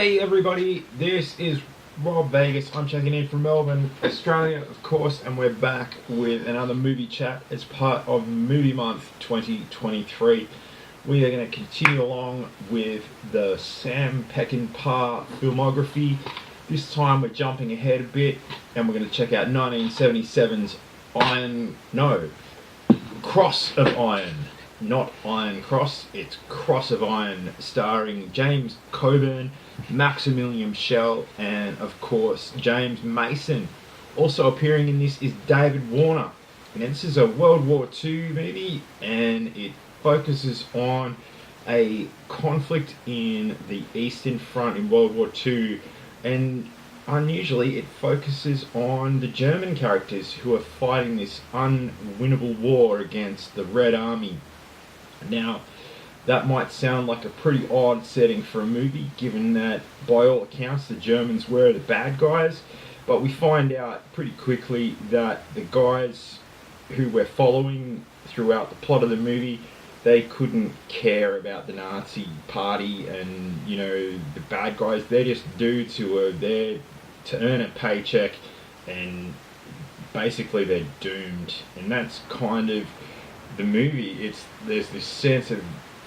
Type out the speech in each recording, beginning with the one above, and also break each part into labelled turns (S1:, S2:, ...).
S1: Hey everybody, this is Rob Vegas. I'm checking in from Melbourne, Australia, of course, and we're back with another movie chat as part of Movie Month 2023. We are going to continue along with the Sam Peckingpah filmography. This time we're jumping ahead a bit and we're going to check out 1977's Cross of Iron. Not Iron Cross, it's Cross of Iron, starring James Coburn, Maximilian Schell, and of course James Mason. Also appearing in this is David Warner. And this is a World War II movie, and it focuses on a conflict in the Eastern Front in World War II, and unusually it focuses on the German characters who are fighting this unwinnable war against the Red Army. Now, that might sound like a pretty odd setting for a movie, given that, by all accounts, the Germans were the bad guys, but we find out pretty quickly that the guys who we're following throughout the plot of the movie, they couldn't care about the Nazi party and, the bad guys. They're just dudes who are there to earn a paycheck, and basically they're doomed. And that's kind of the movie. There's this sense of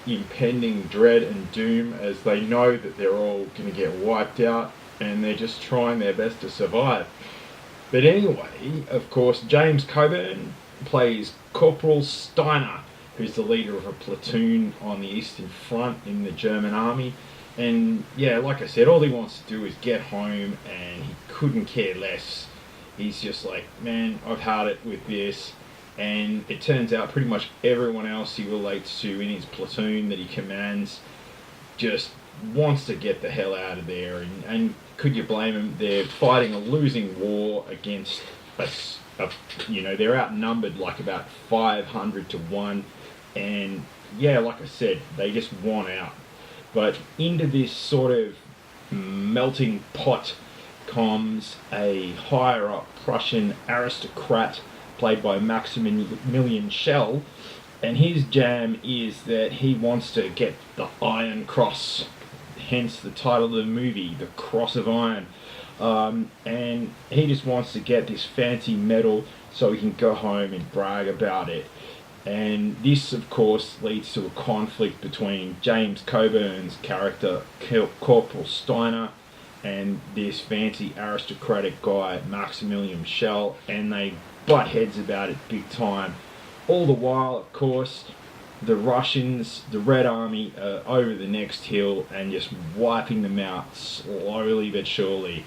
S1: impending dread and doom as they know that they're all going to get wiped out, and they're just trying their best to survive. But anyway, of course, James Coburn plays Corporal Steiner, who's the leader of a platoon on the Eastern Front in the German army. And yeah, like I said, all he wants to do is get home, and he couldn't care less. He's just like, man, I've had it with this. And it turns out pretty much everyone else he relates to in his platoon that he commands just wants to get the hell out of there. And could you blame him? They're fighting a losing war against they're outnumbered like about 500 to 1. And yeah, like I said, they just want out. But into this sort of melting pot comes a higher up Prussian aristocrat played by Maximilian Schell, and his jam is that he wants to get the Iron Cross, hence the title of the movie, The Cross of Iron. And he just wants to get this fancy medal so he can go home and brag about it. And this, of course, leads to a conflict between James Coburn's character, Corporal Steiner, and this fancy aristocratic guy, Maximilian Schell, and they butt heads about it big time. All the while, of course, the Russians, the Red Army, are over the next hill and just wiping them out slowly but surely.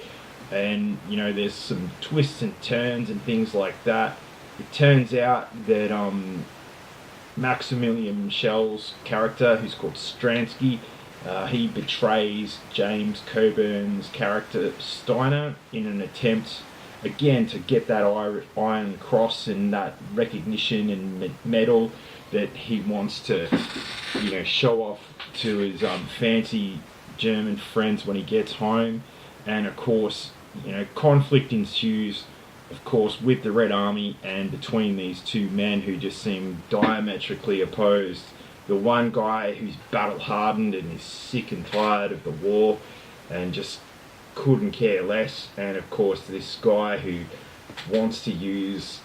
S1: And, there's some twists and turns and things like that. It turns out that Maximilian Schell's character, who's called Stransky, he betrays James Coburn's character Steiner in an attempt, again, to get that Iron Cross and that recognition and medal that he wants to, show off to his fancy German friends when he gets home. And of course, conflict ensues, of course, with the Red Army and between these two men who just seem diametrically opposed. The one guy who's battle hardened and is sick and tired of the war and just couldn't care less, and of course this guy who wants to use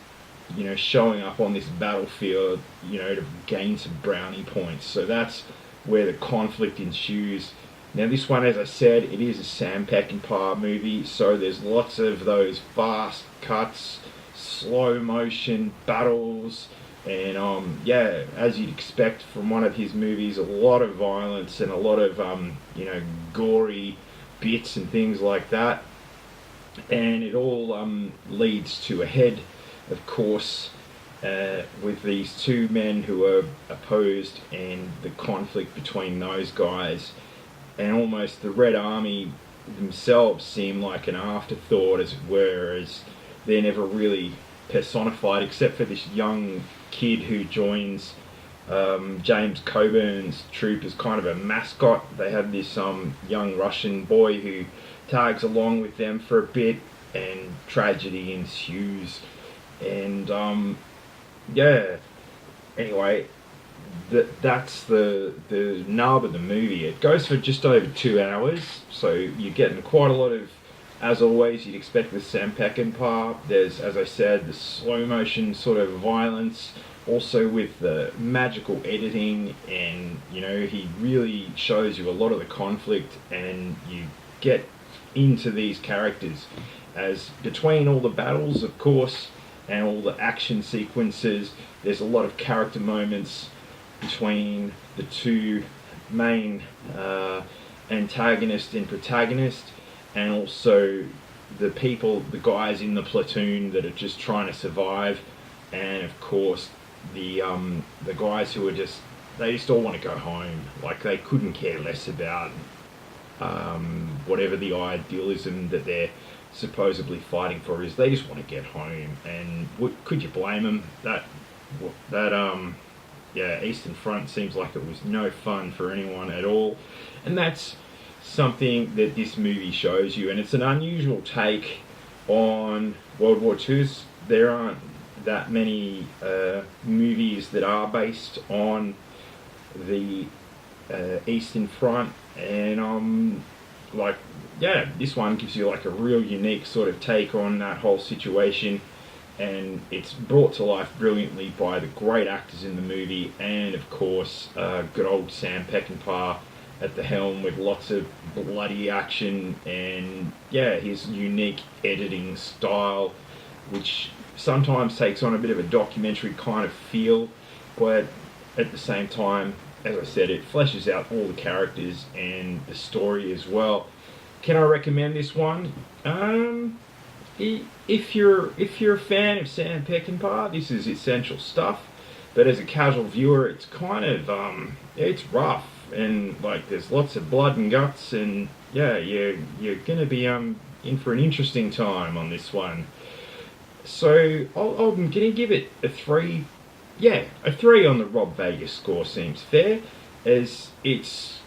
S1: showing up on this battlefield to gain some brownie points. So that's where the conflict ensues. Now this one, as I said, it is a Sam Peckingpah movie, so there's lots of those fast cuts, slow motion battles, and as you'd expect from one of his movies, a lot of violence and a lot of gory bits and things like that. And it all leads to a head, of course, with these two men who are opposed and the conflict between those guys. And almost the Red Army themselves seem like an afterthought, as it were, as they're never really personified except for this young kid who joins James Coburn's troop as kind of a mascot. They have this young Russian boy who tags along with them for a bit, and tragedy ensues. And anyway, that's the nub of the movie. It goes for just over 2 hours, so you're getting quite a lot of, as always, you'd expect with Sam Peckingpah. There's, as I said, the slow motion sort of violence, also with the magical editing, and he really shows you a lot of the conflict, and you get into these characters as between all the battles, of course, and all the action sequences. There's a lot of character moments between the two main antagonist and protagonist, and also the guys in the platoon that are just trying to survive, and of course the guys who are they just all want to go home. Like, they couldn't care less about whatever the idealism that they're supposedly fighting for is. They just want to get home, and could you blame them? Eastern Front seems like it was no fun for anyone at all, and that's something that this movie shows you, and it's an unusual take on World War II. There aren't that many movies that are based on the Eastern Front, and this one gives you like a real unique sort of take on that whole situation, and it's brought to life brilliantly by the great actors in the movie, and of course good old Sam Peckingpah at the helm with lots of bloody action, and his unique editing style, which sometimes takes on a bit of a documentary kind of feel, but at the same time, as I said, it fleshes out all the characters and the story as well. Can I recommend this one? If you're a fan of Sam Peckingpah, this is essential stuff. But as a casual viewer, it's kind of it's rough, and like there's lots of blood and guts, and you're gonna be in for an interesting time on this one. So I'm gonna give it a 3. Yeah, a 3 on the Rob Vegas score seems fair, as it's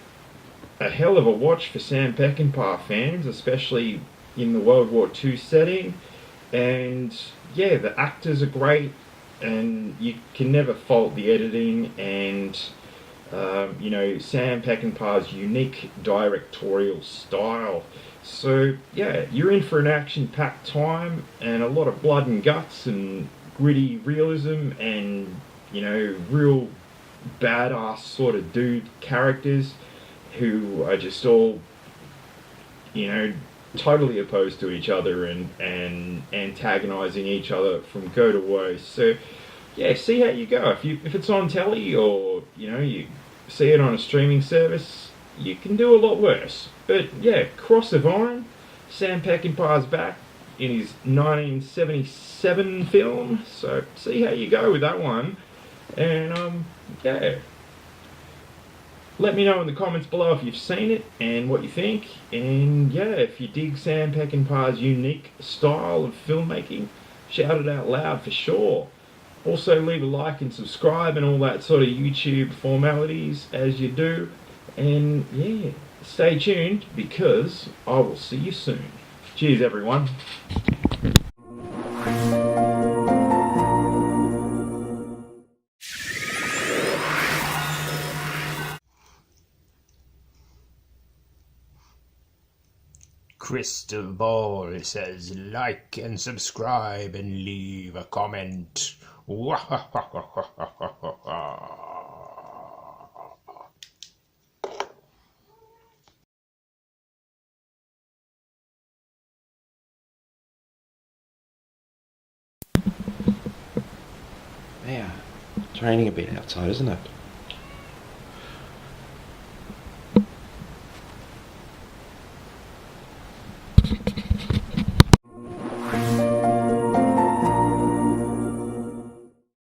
S1: a hell of a watch for Sam Peckingpah fans, especially in the World War II setting. And the actors are great, and you can never fault the editing, and Sam Peckinpah's unique directorial style. So you're in for an action-packed time, and a lot of blood and guts and gritty realism, and real badass sort of dude characters who are just all totally opposed to each other and antagonizing each other from go to woe. So see how you go. If it's on telly, or you see it on a streaming service, you can do a lot worse. But Cross of Iron, Sam Peckinpah's back in his 1977 film, so see how you go with that one. And let me know in the comments below if you've seen it and what you think. And if you dig Sam Peckinpah's unique style of filmmaking, shout it out loud for sure. Also leave a like and subscribe and all that sort of YouTube formalities as you do. And stay tuned, because I will see you soon. Cheers everyone.
S2: Crystal Ball says like and subscribe and leave a comment.
S3: Yeah, it's raining a bit outside, isn't it?